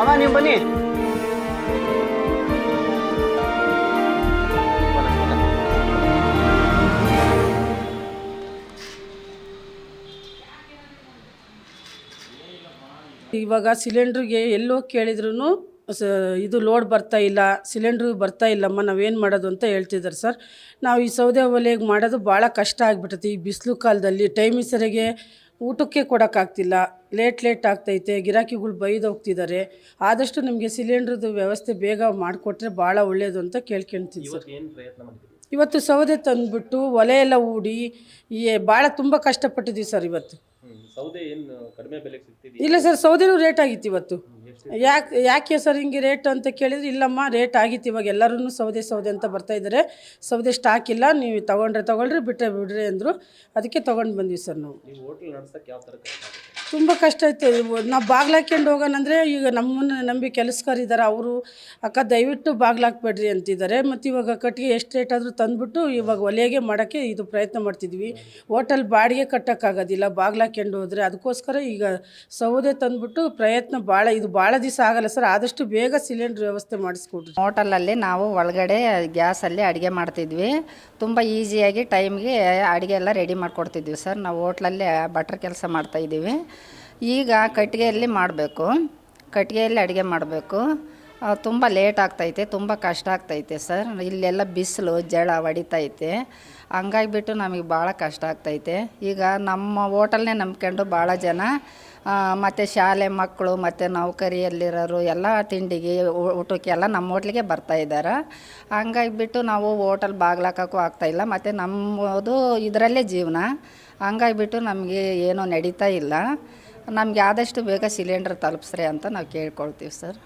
ಅಮ್ಮ ನೀವು ಬನ್ನಿ. ಇವಾಗ ಸಿಲಿಂಡ್ರಿಗೆ ಎಲ್ಲೋ ಕೇಳಿದ್ರು ಇದು ಲೋಡ್ ಬರ್ತಾ ಇಲ್ಲ, ಸಿಲಿಂಡ್ರ್ ಬರ್ತಾ ಇಲ್ಲಮ್ಮ, ನಾವೇನು ಮಾಡೋದು ಅಂತ ಹೇಳ್ತಿದ್ದಾರೆ ಸರ್. ನಾವು ಈ ಸೌದೆ ಒಲೆಗೆ ಮಾಡೋದು ಭಾಳ ಕಷ್ಟ ಆಗಿಬಿಟ್ಟೈತಿ ಈ ಬಿಸಿಲು ಕಾಲದಲ್ಲಿ. ಟೈಮಿಗೆ ಸರಿಯಾಗಿ ಊಟಕ್ಕೆ ಕೊಡೋಕ್ಕಾಗ್ತಿಲ್ಲ, ಲೇಟ್ ಆಗ್ತೈತೆ, ಗಿರಾಕಿಗಳು ಬೈದು ಹೋಗ್ತಿದ್ದಾರೆ. ಆದಷ್ಟು ನಮಗೆ ಸಿಲಿಂಡ್ರದ್ದು ವ್ಯವಸ್ಥೆ ಬೇಗ ಮಾಡಿಕೊಟ್ರೆ ಭಾಳ ಒಳ್ಳೆಯದು ಅಂತ ಕೇಳ್ಕೊಳ್ತೀನಿ ಸರ್. ಇವತ್ತು ಸೌದೆ ತಂದುಬಿಟ್ಟು ಒಲೆ ಎಲ್ಲ ಹೂಡಿ ಭಾಳ ತುಂಬ ಕಷ್ಟಪಟ್ಟಿದ್ದೀವಿ ಸರ್ ಇವತ್ತು. ಸೌದೆ ಏನು ಕಡಿಮೆ ಬೆಲೆಗೆ ಸಿಗ್ತಿದೆ? ಇಲ್ಲ ಸರ್, ಸೌದೆನೂ ರೇಟ್ ಆಗಿತ್ತು ಇವತ್ತು. ಯಾಕೆ ಸರ್ ಹಿಂಗೆ ರೇಟ್ ಅಂತ ಕೇಳಿದ್ರೆ, ಇಲ್ಲಮ್ಮ ರೇಟ್ ಆಗಿತ್ತು, ಇವಾಗ ಎಲ್ಲರೂ ಸೌದೆ ಅಂತ ಬರ್ತಾ ಇದ್ದಾರೆ, ಸೌದೆ ಸ್ಟಾಕ್ ಇಲ್ಲ, ನೀವು ತೊಗೊಳ್ರಿ ಬಿಡ್ರಿ ಅಂದರು. ಅದಕ್ಕೆ ತೊಗೊಂಡು ಬಂದ್ವಿ ಸರ್. ನಾವು ಹೋಟೆಲ್ ನಡ್ಸಕ್ಕೆ ಯಾವ ಥರ ಕಷ್ಟ ಆಗುತ್ತೆ? ತುಂಬ ಕಷ್ಟ ಐತೆ. ನಾವು ಬಾಗ್ಲಾಕ್ಯಂಡು ಹೋಗೋಣಂದರೆ ಈಗ ನಮ್ಮನ್ನು ನಂಬಿ ಕೆಲಸಗಾರಿದ್ದಾರೆ, ಅವರು ಅಕ್ಕ ದಯವಿಟ್ಟು ಬಾಗ್ಲಾಕ್ಬೇಡ್ರಿ ಅಂತಿದ್ದಾರೆ. ಮತ್ತು ಇವಾಗ ಕಟ್ಟಿಗೆ ಎಷ್ಟು ರೇಟ್ ಆದರೂ ತಂದುಬಿಟ್ಟು ಇವಾಗ ಒಲೆಗೆ ಮಾಡೋಕ್ಕೆ ಇದು ಪ್ರಯತ್ನ ಮಾಡ್ತಿದ್ವಿ. ಹೋಟೆಲ್ ಬಾಡಿಗೆ ಕಟ್ಟೋಕ್ಕಾಗೋದಿಲ್ಲ ಬಾಗ್ಲಾಕ್ಯಂಡು ಹೋದರೆ. ಅದಕ್ಕೋಸ್ಕರ ಈಗ ಸೌದೆ ತಂದುಬಿಟ್ಟು ಪ್ರಯತ್ನ ಭಾಳ ದಿವಸ ಆಗಲ್ಲ ಸರ್. ಆದಷ್ಟು ಬೇಗ ಸಿಲಿಂಡ್ರ್ ವ್ಯವಸ್ಥೆ ಮಾಡಿಸ್ಕೊಡ್ರಿ. ಹೋಟೆಲಲ್ಲಿ ನಾವು ಒಳಗಡೆ ಗ್ಯಾಸಲ್ಲಿ ಅಡುಗೆ ಮಾಡ್ತಿದ್ವಿ. ತುಂಬ ಈಸಿಯಾಗಿ ಟೈಮ್ಗೆ ಅಡುಗೆ ಎಲ್ಲ ರೆಡಿ ಮಾಡಿಕೊಡ್ತಿದ್ವಿ ಸರ್. ನಾವು ಹೋಟ್ಲಲ್ಲಿ ಬಟ್ರ್ ಕೆಲಸ ಮಾಡ್ತಾಯಿದ್ದೀವಿ. ಈಗ ಕಟ್ಟಿಗೆಯಲ್ಲಿ ಅಡುಗೆ ಮಾಡಬೇಕು. ತುಂಬ ಲೇಟ್ ಆಗ್ತೈತೆ, ತುಂಬ ಕಷ್ಟ ಆಗ್ತೈತೆ ಸರ್. ಇಲ್ಲೆಲ್ಲ ಬಿಸಿಲು ಜಳ ಹೊಡಿತೈತೆ, ಹಂಗಾಗಿಬಿಟ್ಟು ನಮಗೆ ಭಾಳ ಕಷ್ಟ ಆಗ್ತೈತೆ. ಈಗ ನಮ್ಮ ಹೋಟೆಲ್ನೇ ನಂಬ್ಕೊಂಡು ಭಾಳ ಜನ ಮತ್ತು ಶಾಲೆ ಮಕ್ಕಳು ಮತ್ತು ನೌಕರಿಯಲ್ಲಿರೋರು ಎಲ್ಲ ತಿಂಡಿಗೆ ಊಟಕ್ಕೆಲ್ಲ ನಮ್ಮ ಹೋಟ್ಲಿಗೆ ಬರ್ತಾಯಿದ್ದಾರೆ. ಹಂಗಾಗಿಬಿಟ್ಟು ನಾವು ಹೋಟೆಲ್ ಬಾಗ್ಲಾಕೋಕ್ಕೂ ಆಗ್ತಾಯಿಲ್ಲ, ಮತ್ತು ನಮ್ಮದು ಇದರಲ್ಲೇ ಜೀವನ. ಹಂಗಾಗಿಬಿಟ್ಟು ನಮಗೆ ಏನೂ ನಡೀತಾ ಇಲ್ಲ. ನಮಗೆ ಆದಷ್ಟು ಬೇಗ ಸಿಲಿಂಡರ್ ತಲುಪಿಸ್ರಿ ಅಂತ ನಾವು ಕೇಳ್ಕೊಳ್ತೀವಿ ಸರ್.